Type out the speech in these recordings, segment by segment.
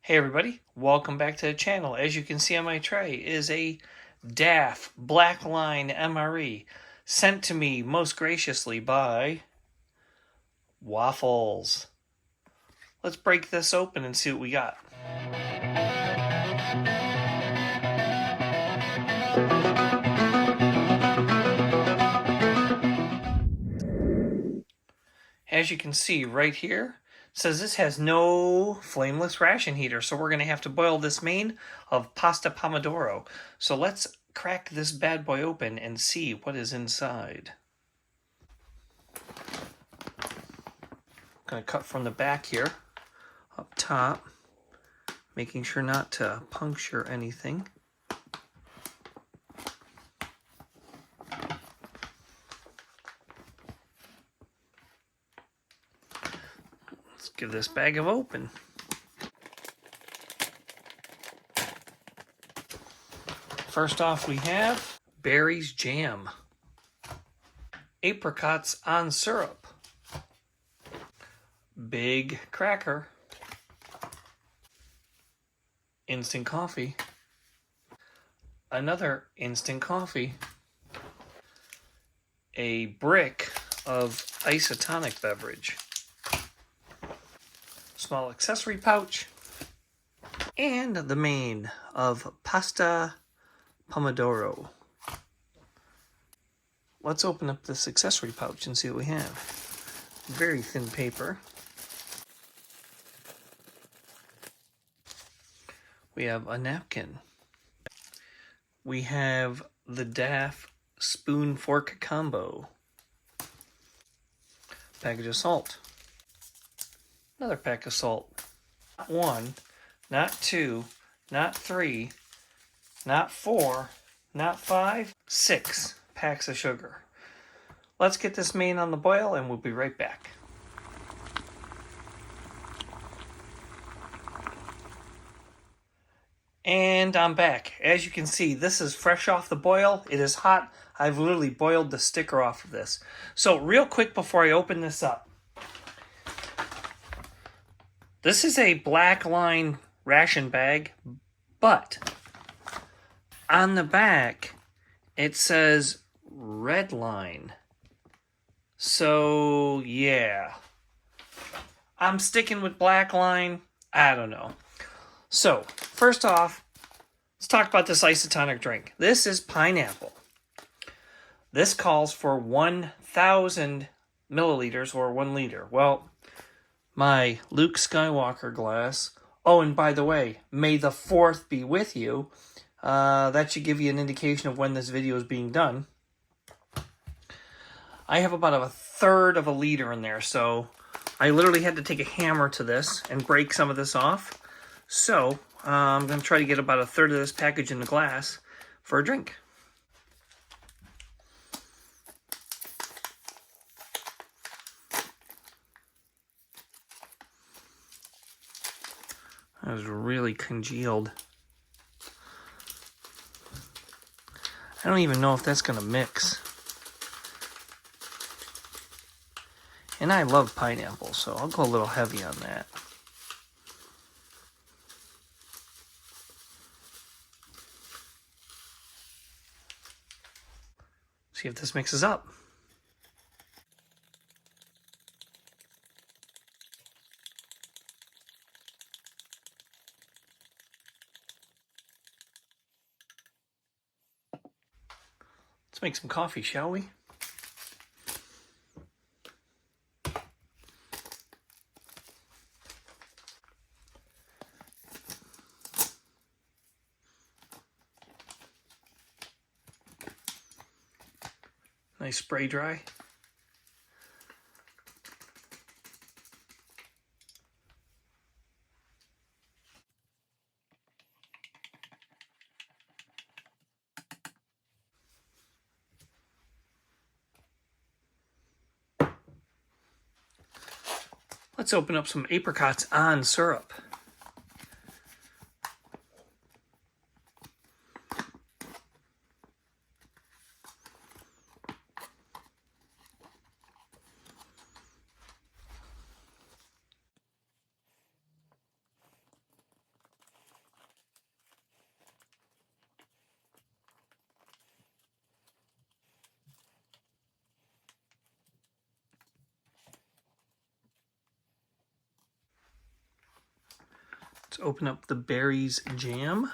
Hey everybody, welcome back to the channel. As you can see on my tray is a Daff Black Line MRE sent to me most graciously by Waffles. Let's break this open and see what we got. As you can see right here, it says this has no flameless ration heater, so we're going to have to boil this main of pasta Pomodoro. So let's crack this bad boy open and see what is inside. I'm going to cut from the back here, up top, making sure not to puncture anything. Let's give this bag a open. First off, we have berries jam, apricots on syrup, big cracker, instant coffee, another instant coffee, a brick of isotonic beverage, small accessory pouch, and the main of pasta Pomodoro. Let's open up this accessory pouch and see what we have. Very thin paper. We have a napkin. We have the Daff spoon fork combo. Package of salt. Another pack of salt. Not one, not two, not three, not four, not five, 6 packs of sugar. Let's get this main on the boil and we'll be right back. And I'm back. As you can see, this is fresh off the boil. It is hot. I've literally boiled the sticker off of this. So real quick before I open this up. This is a Black Line ration bag, but on the back it says Red Line. So yeah, I'm sticking with Black Line. I don't know. So first off, let's talk about this isotonic drink. This is pineapple. This calls for 1,000 milliliters or 1 liter. Well, my Luke Skywalker glass. Oh, and by the way, may the 4th be with you. That should give you an indication of when this video is being done. I have about 1/3 of a liter in there, so I literally had to take a hammer to this and break some of this off. So I'm going to try to get about 1/3 of this package in the glass for a drink. That was really congealed. I don't even know if that's going to mix. And I love pineapple, so I'll go a little heavy on that. See if this mixes up. Let's make some coffee, shall we? Nice spray dry. Let's open up some apricots on syrup. Let's open up the berries jam.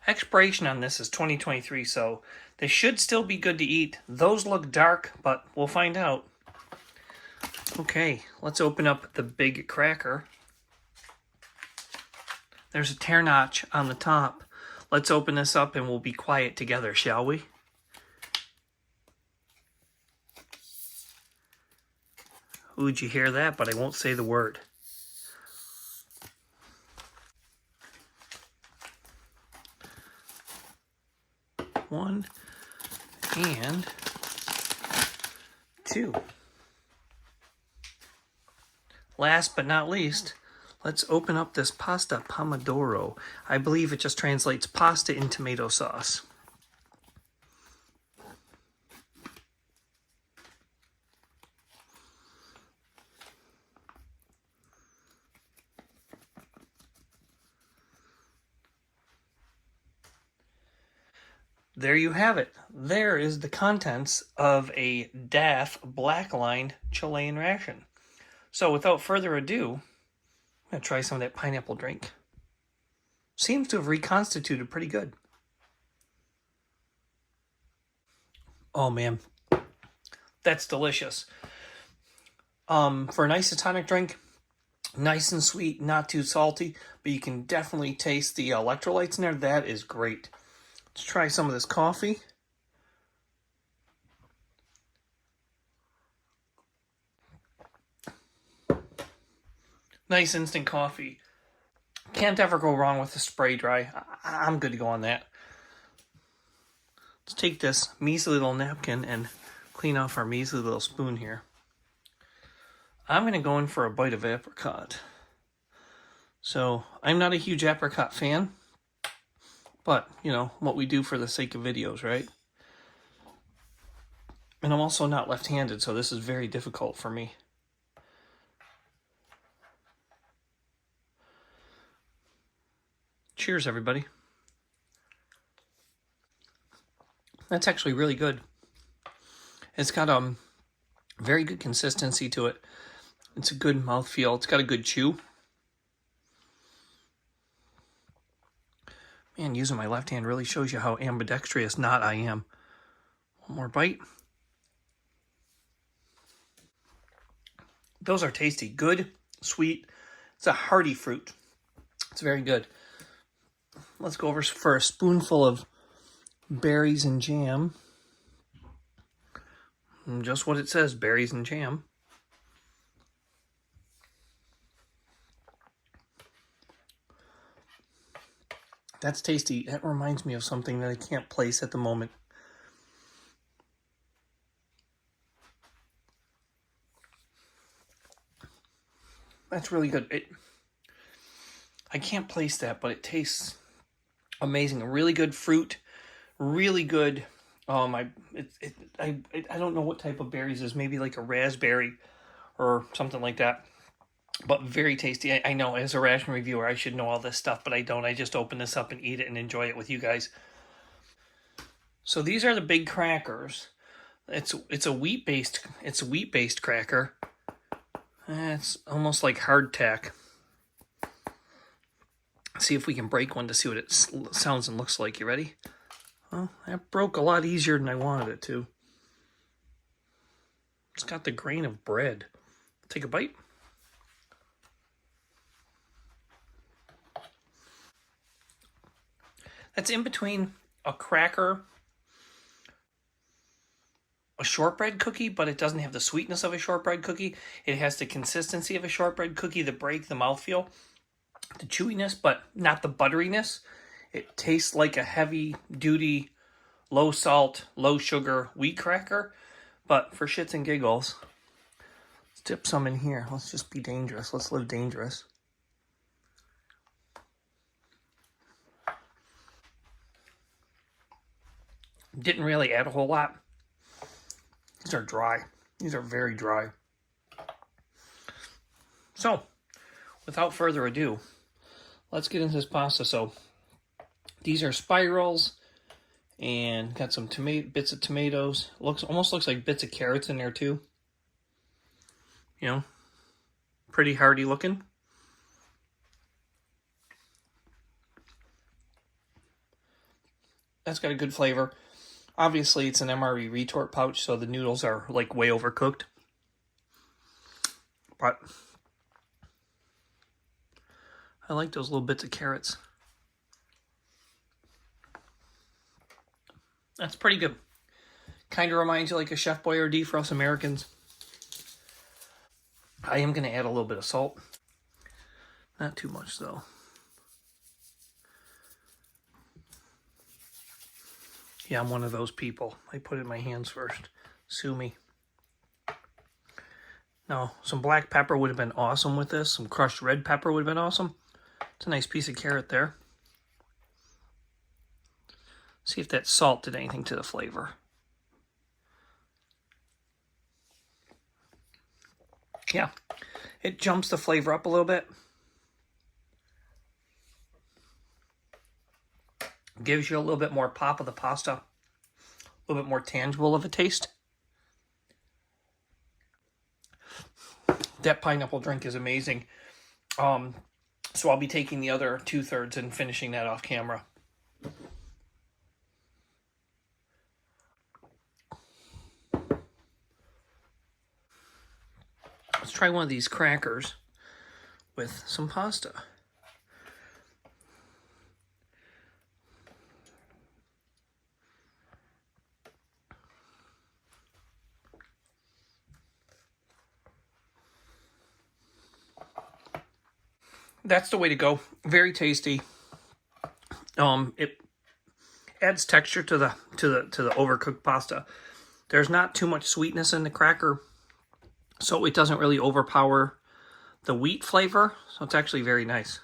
Expiration on this is 2023, so they should still be good to eat. Those look dark, but we'll find out. Okay, let's open up the big cracker. There's a tear notch on the top. Let's open this up and we'll be quiet together, shall we? Ooh, did you hear that? But I won't say the word. One and two. Last but not least, let's open up this pasta Pomodoro. I believe it just translates pasta in tomato sauce. There you have it. There is the contents of a Daff black lined Chilean ration. So without further ado, I'm going to try some of that pineapple drink. Seems to have reconstituted pretty good. Oh man, that's delicious. For an isotonic drink, nice and sweet, not too salty, but you can definitely taste the electrolytes in there. That is great. Let's try some of this coffee. Nice instant coffee. Can't ever go wrong with the spray dry. I'm good to go on that. Let's take this measly little napkin and clean off our measly little spoon here. I'm going to go in for a bite of apricot. So, I'm not a huge apricot fan. But, you know, what we do for the sake of videos, right? And I'm also not left-handed, so this is very difficult for me. Cheers, everybody. That's actually really good. It's got very good consistency to it. It's a good mouthfeel. It's got a good chew. Man, using my left hand really shows you how ambidextrous not I am. One more bite. Those are tasty. Good, sweet. It's a hearty fruit. It's very good. Let's go over for a spoonful of berries and jam. And just what it says, berries and jam. That's tasty. That reminds me of something that I can't place at the moment. That's really good. I can't place that, but it tastes amazing. A really good fruit. Really good. I don't know what type of berries it is. Maybe like a raspberry or something like that. But very tasty. I know as a ration reviewer, I should know all this stuff, but I don't. I just open this up and eat it and enjoy it with you guys. So these are the big crackers. It's a wheat-based cracker. It's almost like hardtack. See if we can break one to see what it sounds and looks like. You ready? Well, that broke a lot easier than I wanted it to. It's got the grain of bread. Take a bite. That's in between a cracker, a shortbread cookie, but it doesn't have the sweetness of a shortbread cookie. It has the consistency of a shortbread cookie, the break, the mouthfeel, the chewiness, but not the butteriness. It tastes like a heavy-duty, low-salt, low-sugar wheat cracker, but for shits and giggles, let's dip some in here. Let's just be dangerous. Let's live dangerous. Didn't really add a whole lot. These are dry. These are very dry. So, without further ado, let's get into this pasta. So, these are spirals, and got some bits of tomatoes. Almost looks like bits of carrots in there too. You know, pretty hearty looking. That's got a good flavor. Obviously, it's an MRE retort pouch, so the noodles are like way overcooked. But I like those little bits of carrots. That's pretty good. Kind of reminds you like a Chef Boyardee for us Americans. I am going to add a little bit of salt. Not too much, though. Yeah, I'm one of those people. I put it in my hands first. Sue me. Now, some black pepper would have been awesome with this. Some crushed red pepper would have been awesome. It's a nice piece of carrot there. See if that salt did anything to the flavor. Yeah, it jumps the flavor up a little bit. Gives you a little bit more pop of the pasta. A little bit more tangible of a taste. That pineapple drink is amazing. So I'll be taking the other 2/3 and finishing that off camera. Let's try one of these crackers with some pasta. That's the way to go. Very tasty. It adds texture to the overcooked pasta. There's not too much sweetness in the cracker, so it doesn't really overpower the wheat flavor. So it's actually very nice.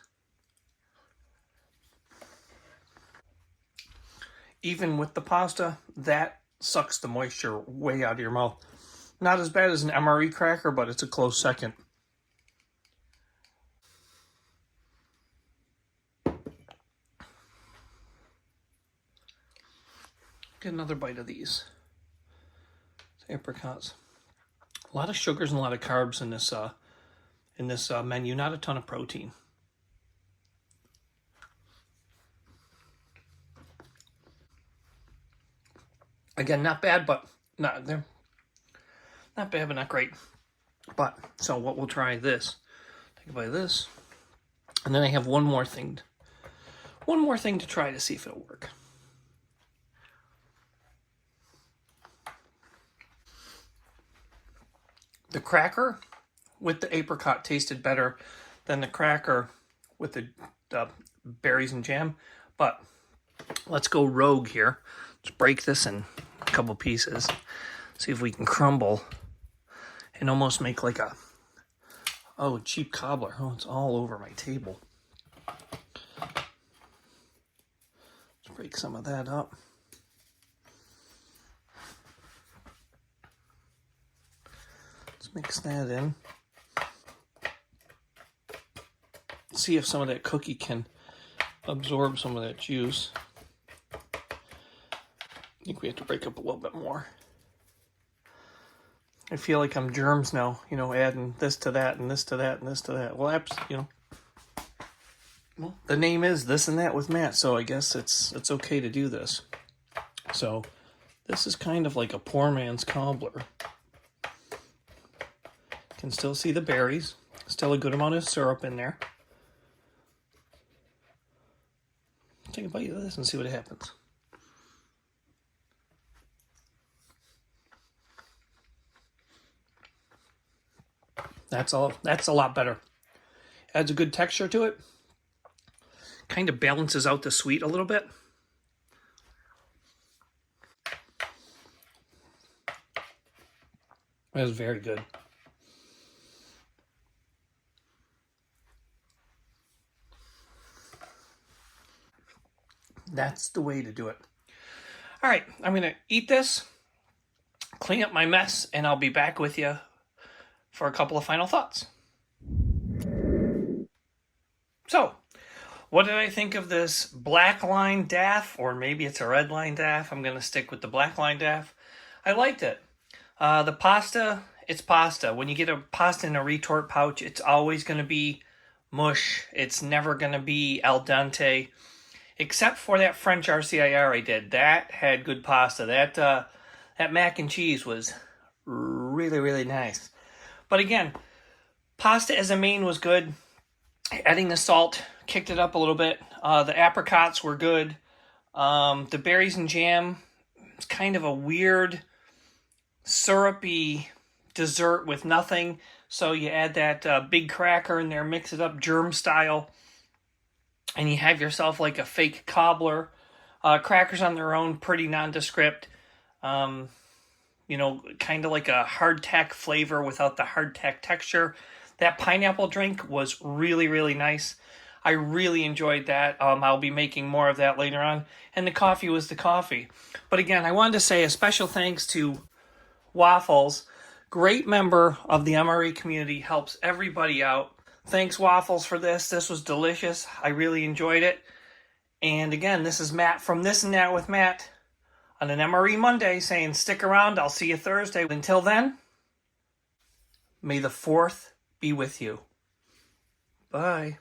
Even with the pasta, that sucks the moisture way out of your mouth. Not as bad as an MRE cracker, but it's a close second. Get another bite of these. It's apricots. A lot of sugars and a lot of carbs in this menu. Not a ton of protein. Again, not bad, but not bad, but not great. But so what we'll try this. Take a bite of this, and then I have one more thing to try to see if it'll work. The cracker with the apricot tasted better than the cracker with the berries and jam. But let's go rogue here. Let's break this in a couple pieces. See if we can crumble and almost make like a cheap cobbler. Oh, it's all over my table. Let's break some of that up. Mix that in. See if some of that cookie can absorb some of that juice. I think we have to break up a little bit more. I feel like I'm germs now, adding this to that and this to that and this to that. Well, well, the name is This and That with Matt, so I guess it's okay to do this. So this is kind of like a poor man's cobbler. Can still see the berries. Still a good amount of syrup in there. Take a bite of this and see what happens. That's a lot better. Adds a good texture to it. Kind of balances out the sweet a little bit. That's very good. That's the way to do it. All right, I'm going to eat this, clean up my mess, and I'll be back with you for a couple of final thoughts. So, what did I think of this black line Daff? Or maybe it's a red line Daff. I'm going to stick with the black line Daff. I liked it. The pasta, it's pasta. When you get a pasta in a retort pouch, it's always going to be mush. It's never going to be al dente. Except for that French RCIR I did. That had good pasta. That mac and cheese was really, really nice. But again, pasta as a main was good. Adding the salt kicked it up a little bit. The apricots were good. The berries and jam, it's kind of a weird syrupy dessert with nothing. So you add that big cracker in there, mix it up germ style, and you have yourself like a fake cobbler. Crackers on their own, pretty nondescript. Kind of like a hardtack flavor without the hardtack texture. That pineapple drink was really, really nice. I really enjoyed that. I'll be making more of that later on. And the coffee was the coffee. But again, I wanted to say a special thanks to Waffles. Great member of the MRE community, helps everybody out. Thanks, Waffles, for this. This was delicious. I really enjoyed it. And again, this is Matt from This and That with Matt on an MRE Monday saying stick around. I'll see you Thursday. Until then, may the 4th be with you. Bye.